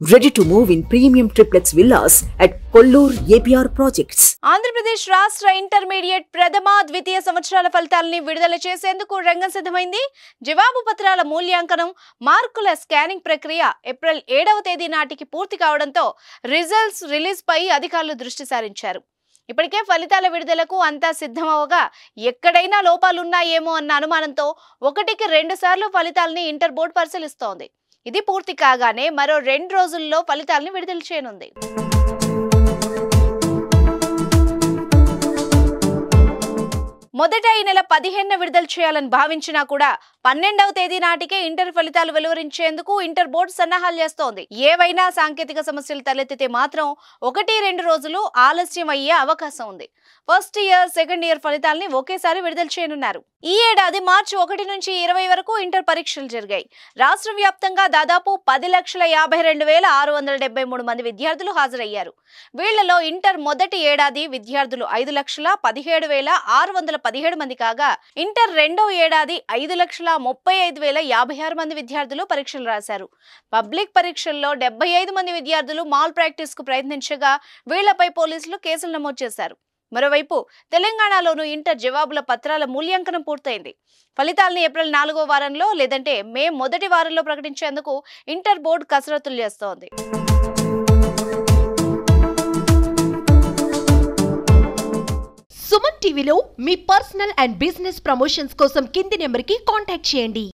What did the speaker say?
Ready to move in premium triplex villas at Kollur APR Projects. Andhra Pradesh రాష్ట్ర intermediate ప్రథమ ద్వితీయ సంవత్సరాల ఫలితాలని విడుదల చేసేందుకు రంగం సిద్ధమైంది. జవాబు పత్రాల మూల్యాంకనం, మార్కుల స్కానింగ్ ప్రక్రియ ఏప్రిల్ 7వ తేదీ నాటికి పూర్తి కావడంతో రిజల్ట్స్ రిలీజ్ పై అధికారులు దృష్టి సారించారు. ఇప్పటికే ఫలితాల విడుదలకు అంతా సిద్ధమవగా ఎక్కడైనా లోపాలున్నాయేమో అన్న అనుమానంతో 1కి 2 సార్లు ఫలితాలని ఇంటర్ బోర్డు పరిశీలిస్తోంది. ఇది పూర్తి కాగానే మరో 2 రోజుల్లో ఫలితాలను విడుదల చేయనుంది. మొదట ఈ నెల 15న విడుదల చేయాలని భావించినా కూడా 12వ తేదీ నాటికే ఇంటర్ ఫలితాలు వెలువరించేందుకు ఇంటర్ బోర్డు సన్నాహాలు చేస్తోంది. ఏవైనా సాంకేతిక సమస్యలు తలెత్తితే మాత్రం 1-2 రోజులు ఆలస్యం అయ్యే అవకాశం ఉంది. ఫస్ట్ ఇయర్, సెకండ్ ఇయర్ ఫలితాలని ఒకేసారి విడుదల చేయనున్నారు. ఈ ఏడాది మార్చి 1 నుంచి 20 వరకు ఇంటర్ పరీక్షలు జరిగాయి. రాష్ట్ర వ్యాప్తంగా దాదాపు 10,52,673 మంది విద్యార్థులు హాజరయ్యారు. వీళ్లలో ఇంటర్ మొదటి ఏడాది విద్యార్థులు 5,17,617 మంది కాగా, ఇంటర్ రెండో ఏడాది 5,35,056 మంది విద్యార్థులు పరీక్షలు రాశారు. పబ్లిక్ పరీక్షల్లో 75 మంది విద్యార్థులు మాల్ ప్రాక్టీస్ కు ప్రయత్నించగా వీళ్లపై పోలీసులు కేసులు నమోదు చేశారు. మరోవైపు తెలంగాణలోనూ ఇంటర్ జవాబుల పత్రాల మూల్యాంకనం పూర్తయింది. ఫలితాలను ఏప్రిల్ 4వ వారంలో లేదంటే మే మొదటి వారంలో ప్రకటించేందుకు ఇంటర్ బోర్డు కసరత్తులు చేస్తోంది. సుమన్ టీవీలో మీ పర్సనల్ అండ్ బిజినెస్ ప్రమోషన్స్ కోసం కింది నెంబర్కి కాంటాక్ట్ చేయండి.